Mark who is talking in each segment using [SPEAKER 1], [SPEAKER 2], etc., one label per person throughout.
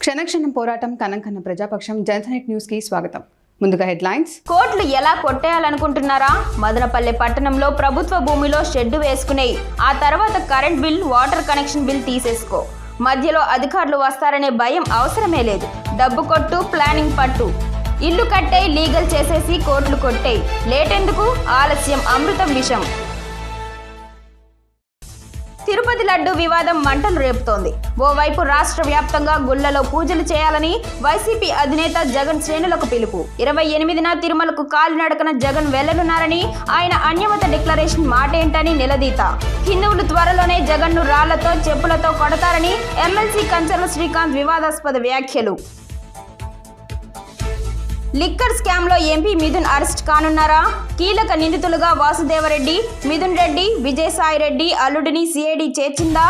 [SPEAKER 1] క్షణక్షణం పోరాటం కనంకన్న ప్రజాపక్షం జనసనెట్ న్యూస్ కి స్వాగతం. ముందుగా హెడ్లైన్స్.
[SPEAKER 2] కోట్లు ఎలా కొట్టేయాలనుకుంటున్నారా? మదనపల్లె పట్టణంలో ప్రభుత్వ భూమిలో షెడ్డు వేసుకునే ఆ తర్వాత current bill, water connection bill తీసేసుకో. మధ్యలో అధికారులు వస్తారనే భయం అవసరమే లేదు. డబ్బు కొట్టు, ప్లానింగ్ పట్టు. ఇల్లు కట్టే, లీగల్ చేసేసి కోట్లు కొట్టే. లేటెందుకు? ఆలస్యం అమృతం విషం. తిరుపతి లడ్డు వివాదం మంటలు రేపుతోంది. ఓవైపు రాష్ట్ర వ్యాప్తంగా గుళ్లలో పూజలు చేయాలని వైసీపీ అధినేత జగన్ శ్రేణులకు పిలుపు. 28న తిరుమలకు కాలినడకన జగన్ వెళ్లనున్నారని, ఆయన అన్యమత డిక్లరేషన్ మాటేంటని నిలదీత. హిందువులు త్వరలోనే జగన్ను రాళ్లతో, చెప్పులతో కొడతారని ఎమ్మెల్సీ కంచర్ల శ్రీకాంత్ వివాదాస్పద వ్యాఖ్యలు. లిక్కర్ స్కామ్ లో ఎంపీ మిథున్ అరెస్ట్ కానున్నారా? కీలక నిందితులుగా వాసుదేవరెడ్డి, మిథున్ రెడ్డి, విజయసాయి రెడ్డి అల్లుడిని సిఐడి చేర్చిందా?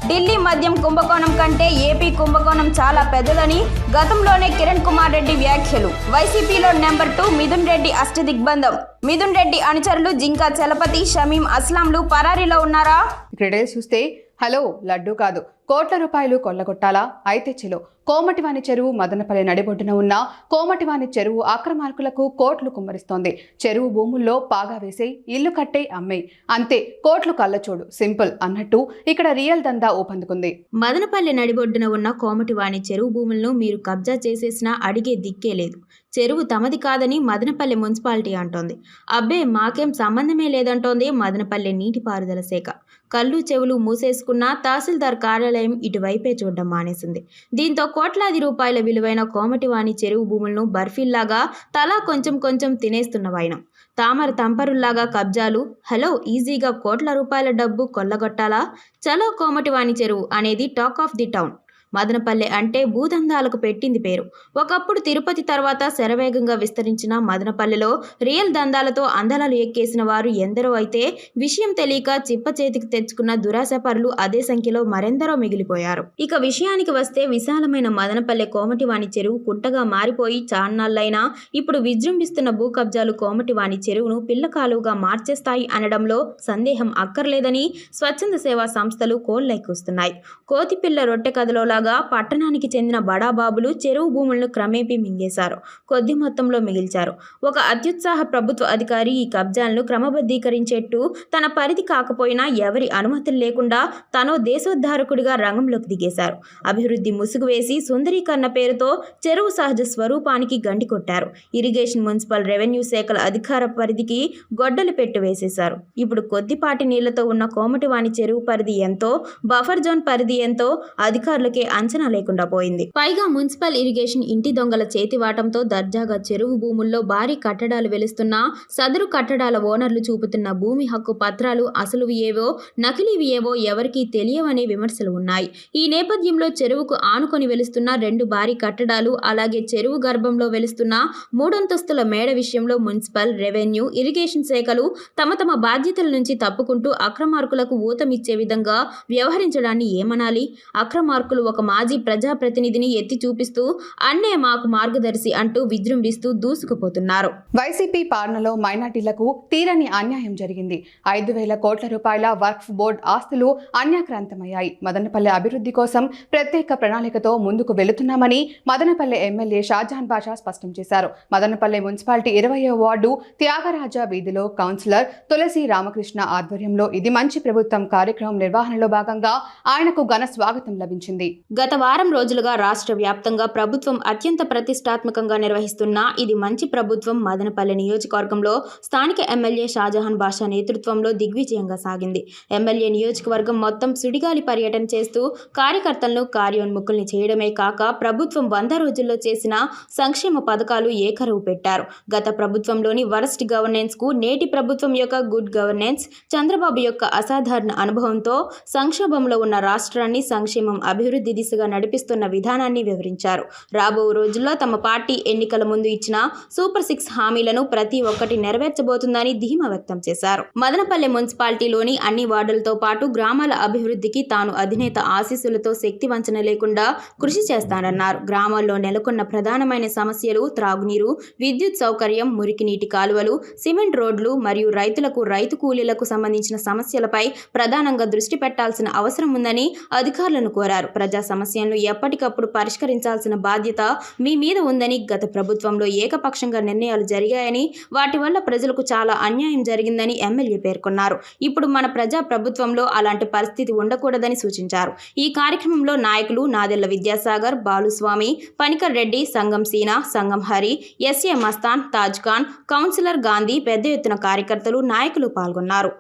[SPEAKER 2] ఢిల్లీ మద్యం కుంభకోణం కంటే ఏపీ కుంభకోణం చాలా పెద్దదని గతంలోనే కిరణ్ కుమార్ రెడ్డి వ్యాఖ్యలు. వైసీపీలో నెంబర్ 2 మిథున్ రెడ్డి అష్టదిగ్బంధం. మిథున్ రెడ్డి అనుచరులు జింకా చలపతి, షమీం అస్లాంలు పరారీలో ఉన్నారా?
[SPEAKER 1] ఇక్కడ చూస్తే హలో లడ్డు కాదు, కోట్ల రూపాయలు కొల్లగొట్టాలా? అయితే చెలో. కోమటివాని చెరువు మదనపల్లి నడిబొడ్డున ఉన్న కోమటివాని చెరువు అక్రమార్కులకు కోట్లు కుమ్మరిస్తోంది. చెరువు భూముల్లో పాగా వేసే, ఇల్లు కట్టే, అమ్మే, అంతే కోట్లు కళ్ళచూడు, సింపుల్ అన్నట్టు ఇక్కడ రియల్ దందా ఊపందుకుంది.
[SPEAKER 2] మదనపల్లి నడిబొడ్డున ఉన్న కోమటివాని చెరువు భూములను మీరు కబ్జా చేసేసినా అడిగే దిక్కే లేదు. చెరువు తమది కాదని మదనపల్లి మున్సిపాలిటీ అంటోంది. అబ్బే మాకేం సంబంధమే లేదంటోంది మదనపల్లి నీటిపారుదల శాఖ. కళ్ళు చెవులు మూసేసుకున్న తహసీల్దార్ కార్యాలయం ఇటువైపే చూడడం మానేసింది. దీంతో కోట్లాది రూపాయల విలువైన కోమటివాని చెరువు భూములను బర్ఫీల్లాగా తలా కొంచెం కొంచెం తినేస్తున్న వైనం. తామర తంపరుల్లాగా కబ్జాలు. హలో ఈజీగా కోట్ల రూపాయల డబ్బు కొల్లగొట్టాలా? చలో కోమటివాని చెరువు అనేది talk of the town. Madanapalle అంటే భూదందాలకు పెట్టింది పేరు. ఒకప్పుడు తిరుపతి తర్వాత శరవేగంగా విస్తరించిన మదనపల్లెలో రియల్ దందాలతో అందలాలు ఎక్కేసిన వారు ఎందరో అయితే, విషయం తెలియక చిప్ప చేతికి తెచ్చుకున్న దురాశపరులు అదే సంఖ్యలో మరెందరో మిగిలిపోయారు. ఇక విషయానికి వస్తే విశాలమైన మదనపల్లె కోమటివాని చెరువు కుంటగా మారిపోయి చాన్నాళ్లైనా ఇప్పుడు విజృంభిస్తున్న భూ కబ్జాలు కోమటివాని చెరువును పిల్లకాలువగా మార్చేస్తాయి అనడంలో సందేహం అక్కర్లేదని స్వచ్ఛంద సేవా సంస్థలు కోళ్లెక్కుస్తున్నాయి. కోతిపిల్ల రొట్టె కథలోలా పట్టణానికి చెందిన బడాబాబులు చెరువు భూములను క్రమేపీ మింగేశారు. కొద్ది మొత్తంలో మిగిల్చారు. ఒక అత్యుత్సాహ ప్రభుత్వ అధికారి ఈ కబ్జాలను క్రమబద్ధీకరించేట్టు తన పరిధి కాకపోయినా ఎవరి అనుమతులు లేకుండా తనో దేశోద్ధారకుడిగా రంగంలోకి దిగేశారు. అభివృద్ధి ముసుగు వేసి సుందరీకరణ పేరుతో చెరువు సహజ స్వరూపానికి గండి కొట్టారు. ఇరిగేషన్, మున్సిపల్, రెవెన్యూ శాఖల అధికార పరిధికి గొడ్డలు పెట్టు వేసేశారు. ఇప్పుడు కొద్దిపాటి నీళ్లతో ఉన్న కోమటివాని చెరువు పరిధి ఎంతో, బఫర్ జోన్ పరిధి ఎంతో అధికారులకే అంచనా లేకుండా పోయింది. పైగా మున్సిపల్, ఇరిగేషన్ ఇంటి దొంగల చేతివాటంతో దర్జాగా చెరువు భూముల్లో భారీ కట్టడాలు వెలుస్తున్నా సదరు కట్టడాల ఓనర్లు చూపుతున్న భూమి హక్కు పత్రాలు అసలువి ఏవో, నకిలీవి ఏవో ఎవరికీ తెలియవనే విమర్శలు ఉన్నాయి. ఈ నేపథ్యంలో చెరువుకు ఆనుకొని వెలుస్తున్న 2 భారీ కట్టడాలు, అలాగే చెరువు గర్భంలో వెలుస్తున్న 3 అంతస్తుల మేడ విషయంలో మున్సిపల్, రెవెన్యూ, ఇరిగేషన్ శాఖలు తమ బాధ్యతల నుంచి తప్పుకుంటూ అక్రమార్కులకు ఊతమిచ్చే విధంగా వ్యవహరించడాన్ని ఏమనాలి? అక్రమార్కులు ఒక మాజీ ప్రజాప్రతినిధిని ఎత్తి చూపిస్తూ అన్నే మాకు మార్గదర్శి అంటూ విజృంభిస్తూ దూసుకుపోతున్నారు.
[SPEAKER 1] వైసీపీ పాలనలో మైనార్టీలకు తీరని అన్యాయం జరిగింది. 5,000 కోట్ల రూపాయల వక్ఫ్ బోర్డు ఆస్తులు అన్యాక్రాంతమయ్యాయి. మదనపల్లె అభివృద్ధి కోసం ప్రత్యేక ప్రణాళికతో ముందుకు వెళుతున్నామని మదనపల్లె ఎమ్మెల్యే షాజహాన్ బాషా స్పష్టం చేశారు. మదనపల్లె మున్సిపాలిటీ 20వ వార్డు త్యాగరాజ వీధిలో కౌన్సిలర్ తులసి రామకృష్ణ ఆధ్వర్యంలో ఇది మంచి ప్రభుత్వం కార్యక్రమం నిర్వహణలో భాగంగా ఆయనకు ఘన స్వాగతం లభించింది.
[SPEAKER 2] గత వారం రోజులుగా రాష్ట్ర వ్యాప్తంగా ప్రభుత్వం అత్యంత ప్రతిష్టాత్మకంగా నిర్వహిస్తున్న ఇది మంచి ప్రభుత్వం మదనపల్లె నియోజకవర్గంలో స్థానిక ఎమ్మెల్యే షాజహాన్ బాషా నేతృత్వంలో దిగ్విజయంగా సాగింది. ఎమ్మెల్యే నియోజకవర్గం మొత్తం సుడిగాలి పర్యటన చేస్తూ కార్యకర్తలను కార్యోన్ముఖుల్ని చేయడమే కాక ప్రభుత్వం 100 రోజుల్లో చేసిన సంక్షేమ పథకాలు ఏకరువు పెట్టారు. గత ప్రభుత్వంలోని వరస్ట్ గవర్నెన్స్ కు నేటి ప్రభుత్వం యొక్క గుడ్ గవర్నెన్స్, చంద్రబాబు యొక్క అసాధారణ అనుభవంతో సంక్షోభంలో ఉన్న రాష్ట్రాన్ని సంక్షేమం, అభివృద్ధి దిశగా నడిపిస్తున్న విధానాన్ని వివరించారు. రాబో రోజుల్లో తమ పార్టీ ఎన్నికల ముందు ఇచ్చిన సూపర్ 6 హామీలను ప్రతి ఒక్కటి నెరవేర్చబోతుందని ధీమా వ్యక్తం చేశారు. మదనపల్లె మున్సిపాలిటీలోని అన్ని వార్డులతో పాటు గ్రామాల అభివృద్ధికి తాను అధినేత ఆశీస్సులతో శక్తి వంచన లేకుండా కృషి చేస్తానన్నారు. గ్రామాల్లో నెలకొన్న ప్రధానమైన సమస్యలు త్రాగునీరు, విద్యుత్ సౌకర్యం, మురికి నీటి కాలువలు, సిమెంట్ రోడ్లు మరియు రైతు కూలీలకు సంబంధించిన సమస్యలపై ప్రధానంగా దృష్టి పెట్టాల్సిన అవసరం ఉందని అధికారులను కోరారు. ప్రజా సమస్యలను ఎప్పటికప్పుడు పరిష్కరించాల్సిన బాధ్యత మీ మీద ఉందని, గత ప్రభుత్వంలో ఏకపక్షంగా నిర్ణయాలు జరిగాయని, వాటి వల్ల ప్రజలకు చాలా అన్యాయం జరిగిందని ఎమ్మెల్యే పేర్కొన్నారు. ఇప్పుడు మన ప్రజా ప్రభుత్వంలో అలాంటి పరిస్థితి ఉండకూడదని సూచించారు. ఈ కార్యక్రమంలో నాయకులు నాదెళ్ల విద్యాసాగర్, బాలుస్వామి, పనికర్ రెడ్డి, సంగం సీనా, సంగం హరి, ఎస్ఏ మస్తాన్, తాజ్ ఖాన్, కౌన్సిలర్ గాంధీ, పెద్ద ఎత్తున కార్యకర్తలు, నాయకులు పాల్గొన్నారు.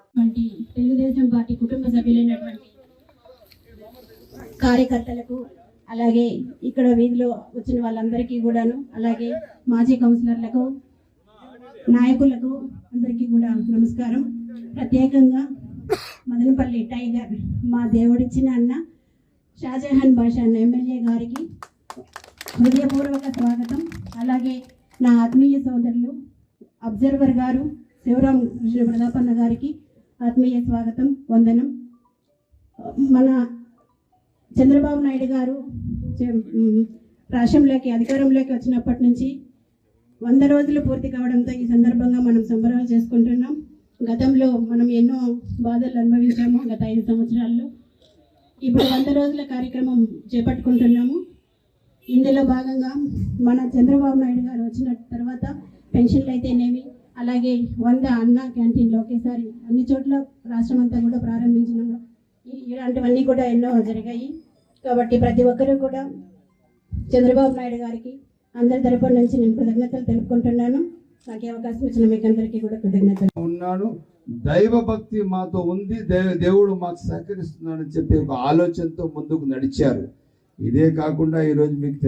[SPEAKER 3] తెలుగుదేశం పార్టీ కుటుంబ సభ్యులైనటువంటి కార్యకర్తలకు, అలాగే ఇక్కడ వీధిలో వచ్చిన వాళ్ళందరికీ కూడాను, అలాగే మాజీ కౌన్సిలర్లకు, నాయకులకు అందరికీ కూడా నమస్కారం. ప్రత్యేకంగా మదనపల్లి టైగర్ మా దేవుడిచ్చిన అన్న షాజహాన్ బాషా అన్న ఎమ్మెల్యే గారికి హృదయపూర్వక స్వాగతం. అలాగే నా ఆత్మీయ సోదరులు అబ్జర్వర్ గారు శివరాం కృష్ణ ప్రతాపన్న గారికి ఆత్మీయ స్వాగతం, వందనం. మన చంద్రబాబు నాయుడు గారు రాష్ట్రంలోకి అధికారంలోకి వచ్చినప్పటి నుంచి 100 రోజులు పూర్తి కావడంతో ఈ సందర్భంగా మనం సంబరాలు చేసుకుంటున్నాం. గతంలో మనం ఎన్నో బాధలు అనుభవించాము గత 5 సంవత్సరాల్లో. ఇప్పుడు 100 రోజుల కార్యక్రమం చేపట్టుకుంటున్నాము. ఇందులో భాగంగా మన చంద్రబాబు నాయుడు గారు వచ్చిన తర్వాత పెన్షన్లు అయితేనేమి, అలాగే 100 అన్న క్యాంటీన్లు ఒకేసారి అన్ని చోట్ల రాష్ట్రం అంతా కూడా ప్రారంభించినాము. ఇలాంటివన్నీ కూడా ఎన్నో జరిగాయి. కాబట్టి ప్రతి ఒక్కరూ కూడా చంద్రబాబు నాయుడు గారికి అందరి తరపున నుంచి నేను కృతజ్ఞతలు తెలుపుకుంటున్నాను. నాకు అవకాశం ఇచ్చిన మీకు అందరికీ కూడా కృతజ్ఞతలు.
[SPEAKER 4] ఉన్నాను, దైవ భక్తి మాతో ఉంది, దేవుడు మాకు సహకరిస్తున్నాడని చెప్పి ఒక ఆలోచనతో ముందుకు నడిచారు. ఇదే కాకుండా ఈరోజు మీకు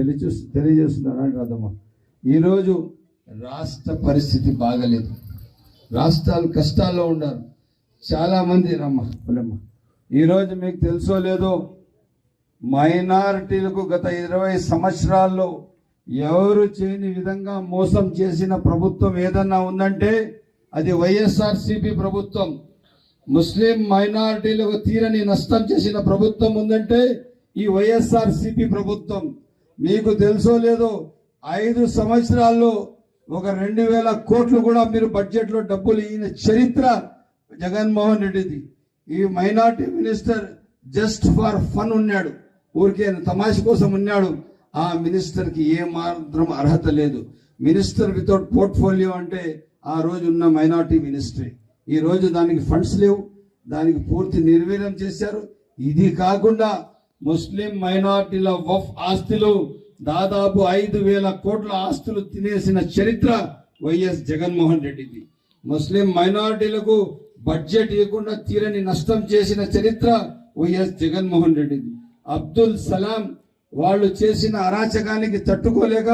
[SPEAKER 4] తెలియజేస్తున్నాను రాదమ్మ, ఈరోజు రాష్ట్ర పరిస్థితి బాగలేదు, రాష్ట్రాలు కష్టాల్లో ఉన్నారు చాలామంది. రమ్మ ఈరోజు మీకు తెలుసో లేదో, మైనారిటీలకు గత 20 సంవత్సరాల్లో ఎవరు చేయని విధంగా మోసం చేసిన ప్రభుత్వం ఏదన్నా ఉందంటే అది వైఎస్ఆర్సీపీ ప్రభుత్వం. ముస్లిం మైనారిటీలకు తీరని నష్టం చేసిన ప్రభుత్వం ఉందంటే ఈ వైఎస్ఆర్సీపీ ప్రభుత్వం. మీకు తెలుసో లేదో, 5 సంవత్సరాల్లో ఒక 2000 కోట్లు కూడా మీరు బడ్జెట్లో డబ్బులు ఇచ్చిన చరిత్ర జగన్మోహన్ రెడ్డిది. ఈ minority minister just for fun ఉన్నాడు, ఊరికే తమాష కోసం ఉన్నాడు. ఆ మినిస్టర్కి ఏ మాత్రం అర్హత లేదు. మినిస్టర్ వితౌట్ పోర్ట్ఫోలియో అంటే ఆ రోజు ఉన్న మైనారిటీ మినిస్ట్రీ. ఈ రోజు దానికి ఫండ్స్ లేవు, దానికి పూర్తి నిర్వీర్యం చేశారు. ఇది కాకుండా ముస్లిం మైనారిటీల వఫ్ ఆస్తులు దాదాపు 5,000 కోట్ల ఆస్తులు తినేసిన చరిత్ర వైఎస్ జగన్మోహన్ రెడ్డిది. ముస్లిం మైనారిటీలకు బడ్జెట్ ఇవ్వకుండా తీరని నష్టం చేసిన చరిత్ర వైఎస్ జగన్మోహన్ రెడ్డిది. అబ్దుల్ సలాం వాళ్ళు చేసిన అరాచకానికి తట్టుకోలేక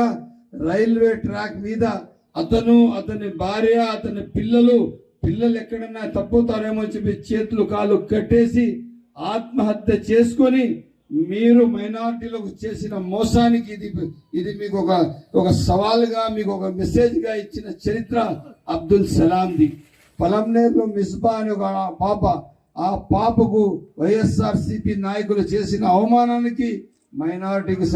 [SPEAKER 4] రైల్వే ట్రాక్ మీద అతను, అతని భార్య, అతని పిల్లలు ఎక్కడన్నా తప్పుతారేమో చెప్పి చేతులు కాళ్ళు కట్టేసి ఆత్మహత్య చేసుకొని, మీరు మైనారిటీలకు చేసిన మోసానికి ఇది మీకు ఒక సవాల్గా, మీకు ఒక మెసేజ్గా ఇచ్చిన చరిత్ర అబ్దుల్ సలాంది. పలంనేరులో మిస్బా అనే ఒక పాప, ఆ పాపకు వైఎస్ఆర్సీపీ నాయకులు చేసిన అవమానానికి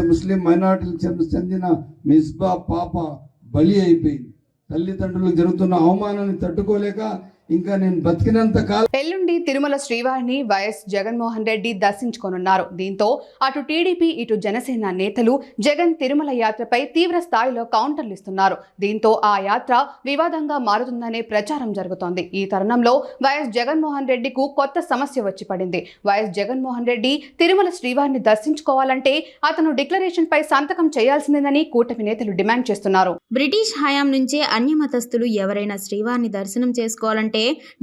[SPEAKER 4] ముస్లిం మైనారిటీలకు చెందిన మిస్బా పాప బలి అయిపోయింది. తల్లిదండ్రులకు జరుగుతున్న అవమానాన్ని తట్టుకోలేక ఇంకా నేను బతికినంత కాలం.
[SPEAKER 1] ఎల్లుండి తిరుమల శ్రీవారిని వైఎస్ జగన్మోహన్ రెడ్డి దర్శించుకోనున్నారు. దీంతో అటు టీడీపీ, ఇటు జనసేన నేతలు జగన్ తిరుమల యాత్రపై తీవ్ర స్థాయిలో కౌంటర్లు ఇస్తున్నారు. దీంతో ఆ యాత్ర వివాదంగా మారుతుందనే ప్రచారం జరుగుతోంది. ఈ తరుణంలో వైఎస్ జగన్మోహన్ రెడ్డికు కొత్త సమస్య వచ్చి పడింది. వైఎస్ జగన్మోహన్ రెడ్డి తిరుమల శ్రీవారిని దర్శించుకోవాలంటే అతను డిక్లరేషన్ పై సంతకం చేయాల్సిందేనని కూటమి నేతలు డిమాండ్ చేస్తున్నారు.
[SPEAKER 2] బ్రిటిష్ హయాం నుంచే అన్యమతస్థులు ఎవరైనా శ్రీవారిని దర్శనం చేసుకోవాలంటే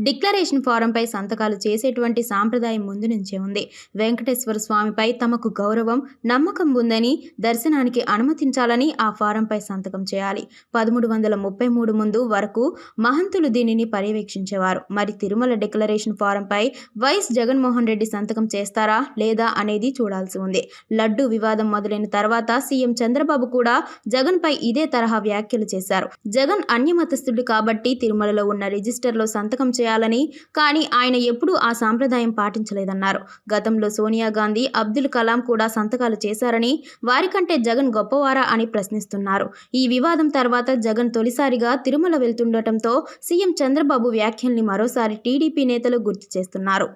[SPEAKER 2] డిక్లరేషన్ ఫారంపై సంతకాలు చేసేటువంటి సాంప్రదాయం ముందు నుంచే ఉంది. వెంకటేశ్వర స్వామిపై తమకు గౌరవం, నమ్మకం ఉందని దర్శనానికి అనుమతించాలని ఆ ఫారంపై సంతకం చేయాలి. 1333 ముందు వరకు మహంతులు దీనిని పర్యవేక్షించేవారు. మరి తిరుమల డిక్లరేషన్ ఫారంపై వైఎస్ జగన్మోహన్ రెడ్డి సంతకం చేస్తారా లేదా అనేది చూడాల్సి ఉంది. లడ్డు వివాదం మొదలైన తర్వాత సీఎం చంద్రబాబు కూడా జగన్ పై ఇదే తరహా వ్యాఖ్యలు చేశారు. జగన్ అన్యమతస్థుడు కాబట్టి తిరుమలలో ఉన్న రిజిస్టర్లో సంతకం చేయాలని, కానీ ఆయన ఎప్పుడూ ఆ సాంప్రదాయం పాటించలేదన్నారు. గతంలో సోనియా గాంధీ, అబ్దుల్ కలాం కూడా సంతకాలు చేశారని, వారికంటే జగన్ గొప్పవారా అని ప్రశ్నిస్తున్నారు. ఈ వివాదం తర్వాత జగన్ తొలిసారిగా తిరుమల వెళ్తుండటంతో సీఎం చంద్రబాబు వ్యాఖ్యల్ని మరోసారి టీడీపీ నేతలు గుర్తు చేస్తున్నారు.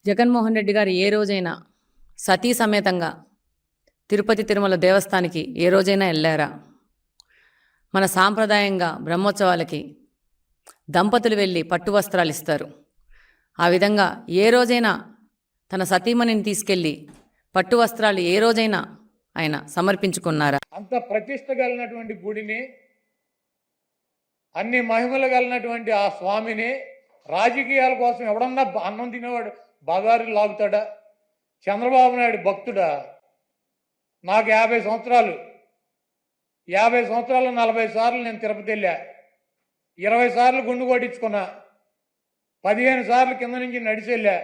[SPEAKER 5] జగన్మోహన్ రెడ్డి గారు ఏ రోజైనా సతీ సమేతంగా తిరుపతి తిరుమల దేవస్థానానికి ఏ రోజైనా వెళ్ళారా? మన సాంప్రదాయంగా బ్రహ్మోత్సవాలకి దంపతులు వెళ్ళి పట్టు వస్త్రాలు ఇస్తారు. ఆ విధంగా ఏ రోజైనా తన సతీమణిని తీసుకెళ్ళి పట్టు వస్త్రాలు ఏ రోజైనా ఆయన సమర్పించుకున్నారా?
[SPEAKER 6] అంత ప్రతిష్ట కలిగినటువంటి గుడిని, అన్ని మహిమలు కలిగినటువంటి ఆ స్వామిని రాజకీయాల కోసం ఎవడన్నా అన్నం తినేవాడు బజారు లాగుతాడా? చంద్రబాబు నాయుడు భక్తుడా? నాకు 50 సంవత్సరాలు 40 సార్లు నేను తిరుపతి వెళ్ళా, 20 సార్లు గుండు కొట్టించుకున్నా, 15 సార్లు కింద నుంచి నడిచి వెళ్ళా.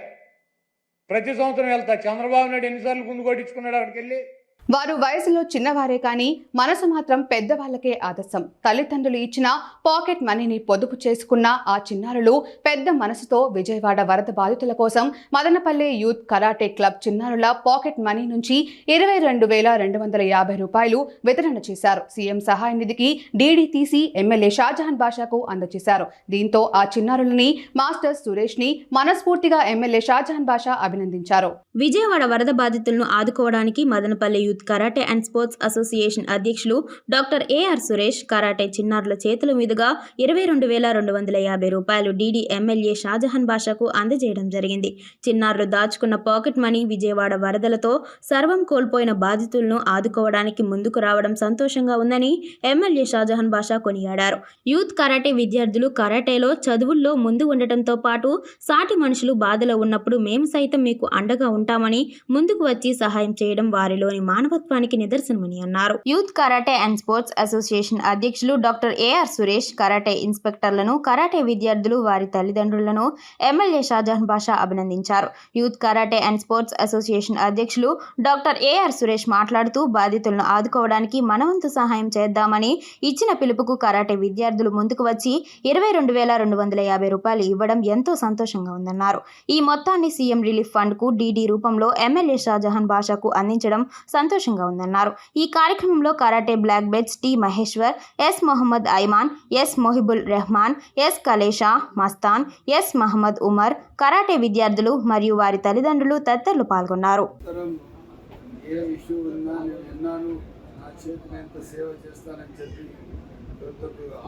[SPEAKER 6] ప్రతి సంవత్సరం వెళ్తా. చంద్రబాబు నాయుడు ఎన్నిసార్లు గుండు కొట్టించుకున్నాడు అక్కడికి వెళ్ళి?
[SPEAKER 1] వారు వయసులో చిన్నవారే కానీ మనసు మాత్రం పెద్దవాళ్లకే ఆదర్శం. తల్లిదండ్రులు ఇచ్చిన పాకెట్ మనీని పొదుపు చేసుకున్న ఆ చిన్నారులు పెద్ద మనసుతో విజయవాడ వరద బాధితుల కోసం మదనపల్లె యూత్ కరాటే క్లబ్ చిన్నారుల పాకెట్ మనీ నుంచి 22,250 రూపాయలు వితరణ చేశారు. సీఎం సహాయ నిధికి డీడీ తీసి ఎమ్మెల్యే షాజహాన్ బాషాకు అందజేశారు. దీంతో ఆ చిన్నారులని మాస్టర్ సురేష్ ని మనస్ఫూర్తిగా ఎమ్మెల్యే షాజహాన్ బాషా అభినందించారు.
[SPEAKER 2] విజయవాడ వరద బాధితులను ఆదుకోవడానికి Madanapalle youth karate and sports association అధ్యక్షులు డాక్టర్ ఏఆర్ సురేష్ కరాటే చిన్నారుల చేతుల మీదుగా 22,250 రూపాయలు డీడీ ఎమ్మెల్యే షాజహాన్ బాషాకు అందజేయడం జరిగింది. చిన్నారులు దాచుకున్న పాకెట్ మనీ విజయవాడ వరదలతో సర్వం కోల్పోయిన బాధితులను ఆదుకోవడానికి ముందుకు రావడం సంతోషంగా ఉందని ఎమ్మెల్యే షాజహాన్ బాషా కొనియాడారు. యూత్ కరాటే విద్యార్థులు కరాటేలో చదువుల్లో ముందు ఉండటంతో పాటు సాటి మనుషులు బాధలో ఉన్నప్పుడు మేము సైతం మీకు అండగా ఉంటామని ముందుకు వచ్చి సహాయం చేయడం వారిలోని మానవత్వానికి నిదర్శనమని అన్నారు. Youth karate and sports association అధ్యక్షులు డాక్టర్ ఏఆర్ సురేష్ కరాటే ఇన్స్పెక్టర్లను, కరాటే విద్యార్థులు, వారి తల్లిదండ్రులను ఎమ్మెల్యే షాజహాన్ బాషా అభినందించారు. Youth karate and sports association అధ్యక్షులు డాక్టర్ ఏఆర్ సురేష్ మాట్లాడుతూ బాధితులను ఆదుకోవడానికి మనవంతు సహాయం చేద్దామని ఇచ్చిన పిలుపుకు కరాటే విద్యార్థులు ముందుకు వచ్చి 22,250 రూపాయలు ఇవ్వడం ఎంతో సంతోషంగా ఉందన్నారు. ఈ మొత్తాన్ని సీఎం రిలీఫ్ ఫండ్ కు డీడీ రూపంలో ఎమ్మెల్యే షాజహాన్ బాషాకు అందించడం సంతోషంగా ఉందన్నారు. ఈ కార్యక్రమంలో karate black belts T Maheshwar, S Mohammed Aiman, S Mohibul Rehman, S Kalesha Mastan, S Mohammed Umar, karate విద్యార్థులు మరియు వారి తల్లిదండ్రులు తదితరులు పాల్గొన్నారు.
[SPEAKER 4] ఏ ఇష్యూ ఉన్నా నేను విన్నాను, నా చేతిని ఎంత సేవ చేస్తానని చెప్పి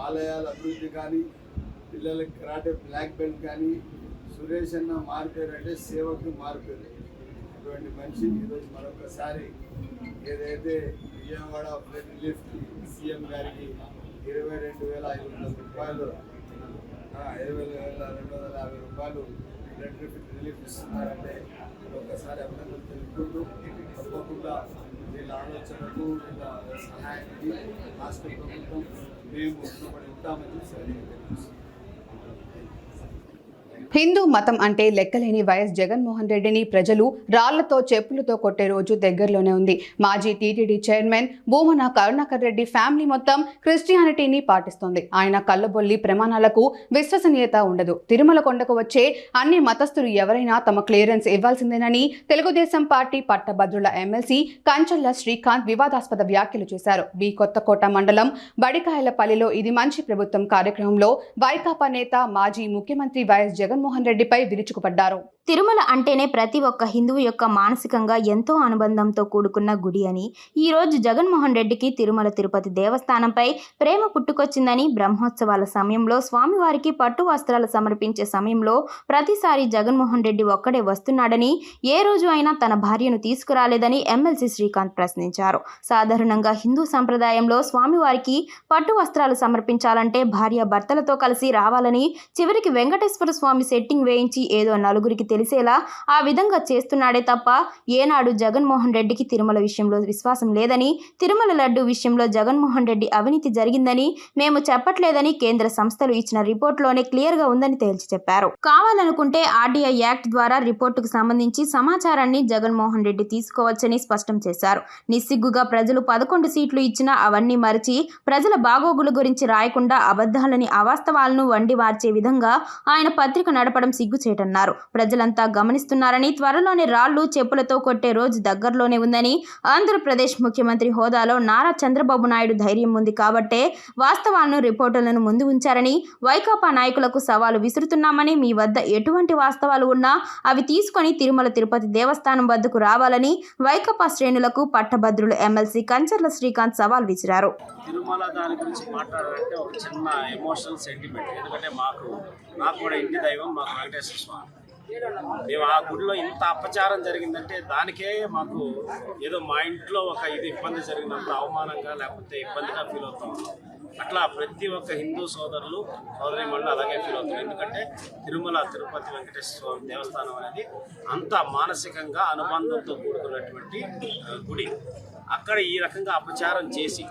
[SPEAKER 4] ఆలయాల అభివృద్ధి కానీ, పిల్లలకి కరాటే బ్లాక్ బెల్ట్ కానీ, సురేష్ అన్న మారిపోయారంటే సేవకు మారిపోయారు. అటువంటి మనిషి ఈరోజు మరొకసారి ఏదైతే విజయవాడ ఫ్లడ్ రిలీఫ్కి సీఎం గారికి 22,500 రూపాయలు 22,250 రూపాయలు ఫ్లడ్ రిలీఫ్ ఇస్తున్నారంటే ఒకసారి అభినందనలు తెలుపుకుంటూ తప్పకుండా వీళ్ళ ఆలోచనకు, వీళ్ళ సహాయానికి రాష్ట్ర ప్రభుత్వం మేము రుణపడి ఉంటామని తెలియజేస్తున్నాం.
[SPEAKER 1] హిందూ మతం అంటే లెక్కలేని వైఎస్ జగన్మోహన్ రెడ్డిని ప్రజలు రాళ్లతో చెప్పులతో కొట్టే రోజు దగ్గరలోనే ఉంది. మాజీ TTD chairman Bhumana Karunakar Reddy family మొత్తం క్రిస్టియానిటీని పాటిస్తోంది. ఆయన కళ్ళబొల్లి ప్రమాణాలకు విశ్వసనీయత ఉండదు. తిరుమల కొండకు వచ్చే అన్ని మతస్థులు ఎవరైనా తమ క్లియరెన్స్ ఇవ్వాల్సిందేనని తెలుగుదేశం పార్టీ పట్టభద్రుల ఎమ్మెల్సీ కంచల్ల శ్రీకాంత్ వివాదాస్పద వ్యాఖ్యలు చేశారు. బి కొత్తకోట మండలం బడికాయలపల్లిలో ఇది మంచి ప్రభుత్వం కార్యక్రమంలో వైకాపా నేత మాజీ ముఖ్యమంత్రి వైఎస్ జగన్మోహన్ రెడ్డిపై విరుచుకుపడ్డారు.
[SPEAKER 2] తిరుమల అంటేనే ప్రతి ఒక్క హిందువు యొక్క మానసికంగా ఎంతో అనుబంధంతో కూడుకున్న గుడి అని, ఈ రోజు జగన్మోహన్ రెడ్డికి తిరుమల తిరుపతి దేవస్థానంపై ప్రేమ పుట్టుకొచ్చిందని, బ్రహ్మోత్సవాల సమయంలో స్వామివారికి పట్టు వస్త్రాలు సమర్పించే సమయంలో ప్రతిసారి జగన్మోహన్ రెడ్డి ఒక్కడే వస్తున్నాడని, ఏ రోజు అయినా తన భార్యను తీసుకురాలేదని ఎమ్మెల్సీ శ్రీకాంత్ ప్రశ్నించారు. సాధారణంగా హిందూ సంప్రదాయంలో స్వామివారికి పట్టు వస్త్రాలు సమర్పించాలంటే భార్య భర్తలతో కలిసి రావాలని, చివరికి వెంకటేశ్వర స్వామి సెట్టింగ్ వేయించి ఏదో నలుగురికి తెలిసేలా ఆ విధంగా చేస్తున్నాడే తప్ప ఏనాడు జగన్మోహన్ రెడ్డికి తిరుమల విషయంలో విశ్వాసం లేదని, తిరుమల లడ్డు విషయంలో జగన్మోహన్ రెడ్డి అవినీతి జరిగిందని మేము చెప్పట్లేదని కేంద్ర సంస్థలు ఇచ్చిన రిపోర్టులోనే క్లియర్గా ఉందని తేల్చి చెప్పారు. కావాలనుకుంటే ఆర్డీఐ యాక్ట్ ద్వారా రిపోర్టుకు సంబంధించి సమాచారాన్ని జగన్మోహన్ రెడ్డి తీసుకోవచ్చని స్పష్టం చేశారు. నిస్సిగ్గుగా ప్రజలు 11 సీట్లు ఇచ్చినా అవన్నీ మరిచి ప్రజల బాగోగుల గురించి రాయకుండా అబద్ధాలని, అవాస్తవాలను వండి వార్చే విధంగా ఆయన పత్రిక నడపడం సిగ్గుచేటన్నారు. ప్రజలందరూ ప్రజలంతా గమనిస్తున్నారని, త్వరలోనే రాళ్లు చెప్పులతో కొట్టే రోజు దగ్గరలోనే ఉందని, ఆంధ్రప్రదేశ్ ముఖ్యమంత్రి హోదాలో నారా చంద్రబాబు నాయుడు ధైర్యం ఉంది కాబట్టే వాస్తవాలను, రిపోర్టులను ముందు ఉంచారని, వైకాపా నాయకులకు సవాలు విసురుతున్నామని, మీ వద్ద ఎటువంటి వాస్తవాలు ఉన్నా అవి తీసుకొని తిరుమల తిరుపతి దేవస్థానం వద్దకు రావాలని వైకాపా శ్రేణులకు పట్టభద్రులు ఎమ్మెల్సీ కంచర్ల శ్రీకాంత్ సవాల్ విసిరారు.
[SPEAKER 7] తిరుమల దాని గురించి మాట్లాడాలంటే ఒక చిన్న ఎమోషనల్ సెంటిమెంట్. ఎందుకంటే నాకు కూడా ఇంటి దైవం మాకు వెంకటేశ్వర స్వామి. మేము ఆ గుడిలో ఇంత అపచారం జరిగిందంటే దానికే మాకు ఏదో మా ఇంట్లో ఒక ఇది ఇబ్బంది జరిగినప్పుడు అవమానంగా లేకపోతే ఇబ్బందిగా ఫీల్ అవుతాం. అట్లా ప్రతి ఒక్క హిందూ సోదరీమణులు అలాగే ఫీల్ అవుతారు. ఎందుకంటే తిరుమల తిరుపతి వెంకటేశ్వర స్వామి దేవస్థానం అనేది అంత మానసికంగా అనుబంధంతో కూడుకున్నటువంటి గుడి. అక్కడ ఈ రకంగా అపచారం చేసి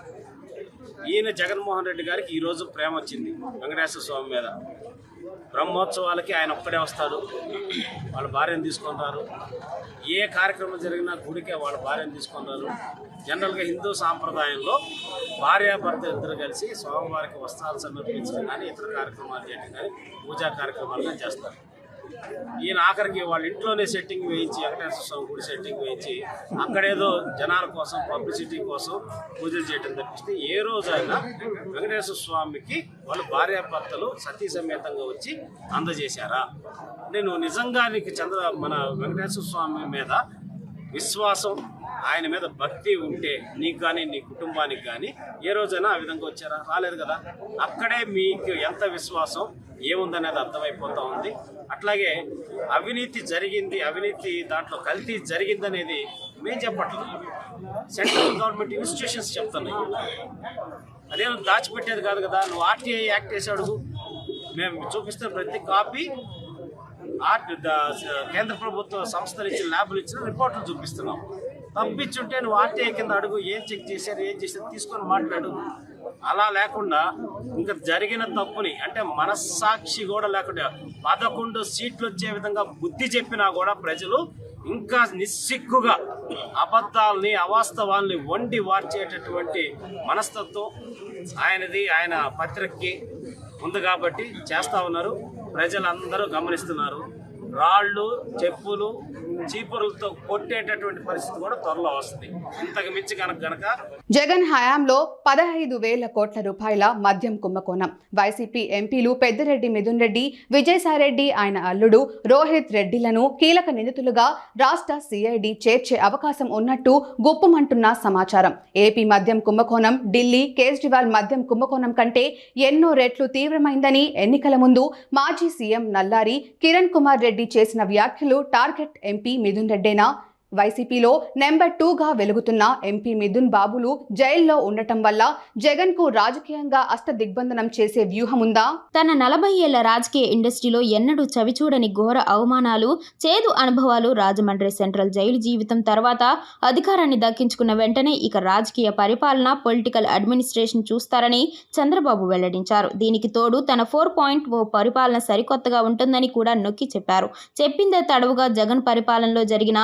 [SPEAKER 7] ఈయన జగన్మోహన్ రెడ్డి గారికి ఈరోజు ప్రేమ వచ్చింది వెంకటేశ్వర స్వామి మీద. బ్రహ్మోత్సవాలకి ఆయన ఒక్కడే వస్తాడు, వాళ్ళ భార్యను తీసుకొని రారు. ఏ కార్యక్రమం జరిగినా గుడికే వాళ్ళ భార్యను తీసుకొని రారు. జనరల్గా హిందూ సాంప్రదాయంలో భార్యాభర్త ఇద్దరు కలిసి స్వామివారికి వస్త్రాలు సమర్పించడం కానీ ఇతర కార్యక్రమాలు చేయడం కానీ పూజా కార్యక్రమాలు కానీ చేస్తారు. ఈయన ఆఖరికి వాళ్ళ ఇంట్లోనే సెట్టింగ్ వేయించి వెంకటేశ్వర స్వామి గుడి సెట్టింగ్ వేయించి అక్కడేదో జనాల కోసం పబ్లిసిటీ కోసం పూజలు చేయడం తప్పిస్తే ఏ రోజైనా వెంకటేశ్వర స్వామికి వాళ్ళు భార్యాభర్తలు సతీ సమేతంగా వచ్చి అందజేశారా? నేను నిజంగా నీకు మన వెంకటేశ్వర స్వామి మీద విశ్వాసం, ఆయన మీద భక్తి ఉంటే నీకు కానీ నీ కుటుంబానికి కానీ ఏ రోజైనా ఆ విధంగా వచ్చారా? రాలేదు కదా. అక్కడే మీకు ఎంత విశ్వాసం ఏముందనేది అర్థమైపోతూ ఉంది. అట్లాగే అవినీతి జరిగింది, అవినీతి దాంట్లో కల్తీ జరిగిందనేది మేము చెప్పట్లేదు, సెంట్రల్ గవర్నమెంట్ ఇన్స్టిట్యూషన్స్ చెప్తున్నాయి. అదేమో దాచిపెట్టేది కాదు కదా. నువ్వు ఆర్టీఐ యాక్ట్ వేసి అడుగు, మేము చూపిస్తున్న ప్రతి కాపీ కేంద్ర ప్రభుత్వ సంస్థలు ఇచ్చిన ల్యాబులు ఇచ్చిన రిపోర్టులు చూపిస్తున్నాం. తప్పించుంటే నువ్వు ఆర్టీఐ కింద అడుగు, ఏం చెక్ చేశారు ఏం చేశారు తీసుకొని మాట్లాడు. అలా లేకుండా ఇంకా జరిగిన తప్పుని అంటే మనస్సాక్షి కూడా లేకుండా 11 సీట్లు వచ్చే విధంగా బుద్ధి చెప్పినా కూడా ప్రజలు ఇంకా నిస్సిగ్గుగా అబద్ధాలని అవాస్తవాల్ని వండి వార్చేటటువంటి మనస్తత్వం ఆయనది, ఆయన పత్రికకి ఉంది కాబట్టి చేస్తూ ఉన్నారు. ప్రజలందరూ గమనిస్తున్నారు. రాళ్ళు చెప్పులు చీపురులతో కొట్టేటటువంటి పరిస్థితి కూడా త్వరలో వస్తుంది. ఇంతకు మించి గనక
[SPEAKER 1] జగన్ హయాంలో 15,000 కోట్ల రూపాయల మద్యం కుంభకోణం. వైసీపీ ఎంపీలు పెద్దిరెడ్డి మిథున్ రెడ్డి, విజయసాయిరెడ్డి ఆయన అల్లుడు రోహిత్ రెడ్డిలను కీలక నిందితులుగా రాష్ట్ర సిఐడి చేర్చే అవకాశం ఉన్నట్టు గుప్పుమంటున్న సమాచారం. ఏపీ మద్యం కుంభకోణం ఢిల్లీ కేజ్రీవాల్ మద్యం కుంభకోణం కంటే ఎన్నో రెట్లు తీవ్రమైందని ఎన్నికల ముందు మాజీ సీఎం నల్లారి కిరణ్ కుమార్ రెడ్డి చేసిన వ్యాఖ్యలు. టార్గెట్ ఎంపీ మిథున్ రెడ్డేనా? వైసీపీలో నెంబర్ 2గా వెలుగుతున్న ఎంపీ మిథున్ బాబులు జైల్లో ఉండటం వల్ల జగన్ కు రాజకీయంగా అష్టదిగ్బంధనం చేసే వ్యూహం ఉందా?
[SPEAKER 2] తన 40 ఏళ్ల రాజకీయ ఇండస్ట్రీలో ఎన్నడూ చవిచూడని ఘోర అవమానాలు, చేదు అనుభవాలు, రాజమండ్రి సెంట్రల్ జైలు జీవితం తర్వాత అధికారాన్ని దక్కించుకున్న వెంటనే ఇక రాజకీయ పరిపాలన, పొలిటికల్ అడ్మినిస్ట్రేషన్ చూస్తారని చంద్రబాబు వెల్లడించారు. దీనికి తోడు తన 4.0 పరిపాలన సరికొత్తగా ఉంటుందని కూడా నొక్కి చెప్పారు. చెప్పిందే తడవుగా జగన్ పరిపాలనలో జరిగిన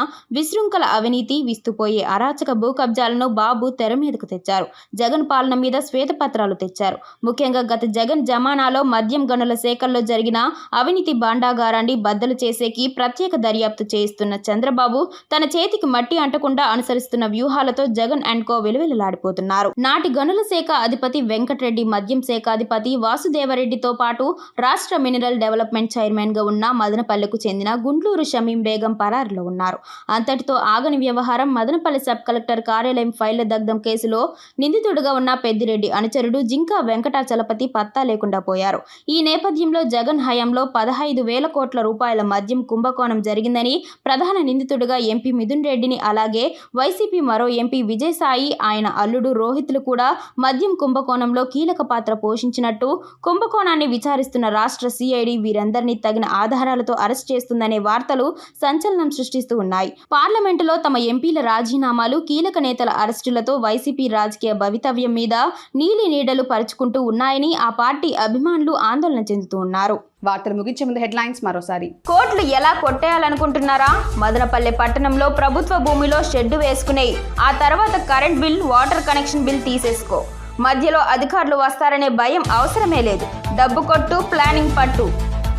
[SPEAKER 2] విశృంఖల అవినీతి, విస్తుపోయే అరాచక భూ కబ్జాలను బాబు తెర మీదకు తెచ్చారు. జగన్ పాలన మీద శ్వేతపత్రాలు తెచ్చారు. ముఖ్యంగా గత జగన్ జమానాలో మద్యం గనుల సేకరణలో జరిగిన అవినీతి భాండాగారాన్ని బద్దలు చేసేకి ప్రత్యేక దర్యాప్తు చేయిస్తున్న చంద్రబాబు తన చేతికి మట్టి అంటకుండా అనుసరిస్తున్న వ్యూహాలతో జగన్ అండ్ కో విలువెల్లాడిపోతున్నారు. నాటి గనుల శాఖ అధిపతి వెంకటరెడ్డి, మద్యం శాఖ అధిపతి వాసుదేవరెడ్డితో పాటు రాష్ట్ర మినరల్ డెవలప్మెంట్ చైర్మన్ గా ఉన్న మదనపల్లెకు చెందిన గుండ్లూరు షమీం బేగం పరారులో ఉన్నారు. అంతటితో ఆగని వ్యవహారం. మదనపల్లి సబ్ కలెక్టర్ కార్యాలయం ఫైళ్ల దగ్ధం కేసులో నిందితుడిగా ఉన్న పెద్దిరెడ్డి అనుచరుడు జింకా వెంకటాచలపతి పత్తా లేకుండా పోయారు. ఈ నేపథ్యంలో జగన్ హయాంలో 15,000 కోట్ల రూపాయల మద్యం కుంభకోణం జరిగిందని ప్రధాన నిందితుడిగా ఎంపీ మిథున్ రెడ్డిని, అలాగే వైసీపీ మరో ఎంపీ విజయసాయి, ఆయన అల్లుడు రోహిత్లు కూడా మద్యం కుంభకోణంలో కీలక పాత్ర పోషించినట్టు కుంభకోణాన్ని విచారిస్తున్న రాష్ట్ర సిఐడి వీరందరినీ తగిన ఆధారాలతో అరెస్ట్ చేస్తుందనే వార్తలు సంచలనం సృష్టిస్తూ ఉన్నాయి. పార్లమెంటులో తమ ఎంపీల రాజీనామాలు, కీలక నేతల అరెస్టులతో వైసీపీ రాజకీయ భవితవ్యం మీద నీలి నీడలు పరుచుకుంటూ ఉన్నాయని ఆ పార్టీ అభిమానులు ఆందోళన చెందుతూ ఉన్నారు.
[SPEAKER 1] వార్తలు ముగించే ముందు హెడ్లైన్స్ మరోసారి.
[SPEAKER 2] కోట్లు ఎలా కొట్టేయాలనుకుంటున్నారా? మదనపల్లె పట్టణంలో ప్రభుత్వ భూమిలో షెడ్డు వేసుకునే, ఆ తర్వాత current bill, water connection bill తీసేసుకో. మధ్యలో అధికారులు వస్తారనే భయం అవసరమే లేదు. డబ్బు కొట్టు, ప్లానింగ్ పట్టు.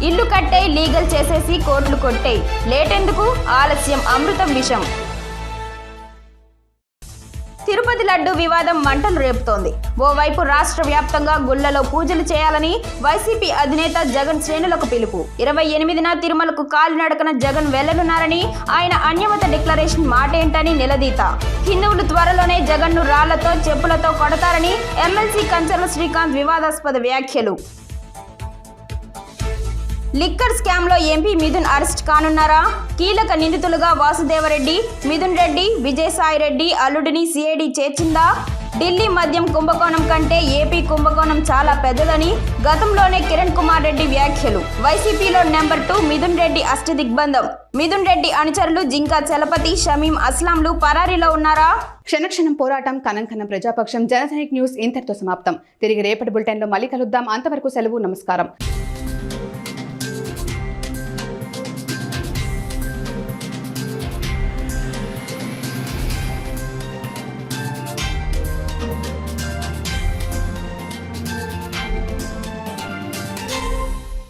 [SPEAKER 2] ఇల్లు కట్టేయి, లీగల్ చేసేసి కోట్లు కొట్టేయి, లేటెందుకు, ఆలస్యం అమృతం విషం. తిరుపతి లడ్డు వివాదం మంటలు రేపుతోంది. ఓవైపు రాష్ట్ర వ్యాప్తంగా గుళ్లలో పూజలు చేయాలని వైసీపీ అధినేత జగన్ శ్రేణులకు పిలుపు. 28న తిరుమలకు కాలినడకన జగన్ వెళ్లనున్నారని, ఆయన అన్యమత డిక్లరేషన్ మాటేంటని నిలదీత. హిందువులు త్వరలోనే జగన్ను రాళ్లతో చెప్పులతో కొడతారని ఎమ్మెల్సీ కంచర్ల శ్రీకాంత్ వివాదాస్పద వ్యాఖ్యలు. లిక్కర్ స్కామ్లో ఎంపీ మిథున్ అరెస్ట్ కానున్నారా? కీలక నిందితులుగా వాసుదేవరెడ్డి, మిథున్ రెడ్డి, విజయసాయిరెడ్డి అల్లుడిని సిఐడి చేర్చిందా? ఢిల్లీ మద్యం కుంభకోణం కంటే ఏపీ కుంభకోణం చాలా పెద్దదని గతంలోనే కిరణ్ కుమార్ రెడ్డి వ్యాఖ్యలు. వైసీపీలో నెంబర్ 2 మిథున్ రెడ్డి అష్టదిగ్బంధం. మిథున్ రెడ్డి అనుచరులు జింకా చలపతి, షమీం అస్లాంలు పరారీలో ఉన్నారా?
[SPEAKER 1] క్షణక్షణం పోరాటం, కనంకనం ప్రజాపక్షం. జనసైనిక్ న్యూస్ ఇంతటితో సమాప్తం. తిరిగి రేపటి బులెటిన్లో మళ్ళీ కలుద్దాం. అంతవరకు సెలవు. నమస్కారం.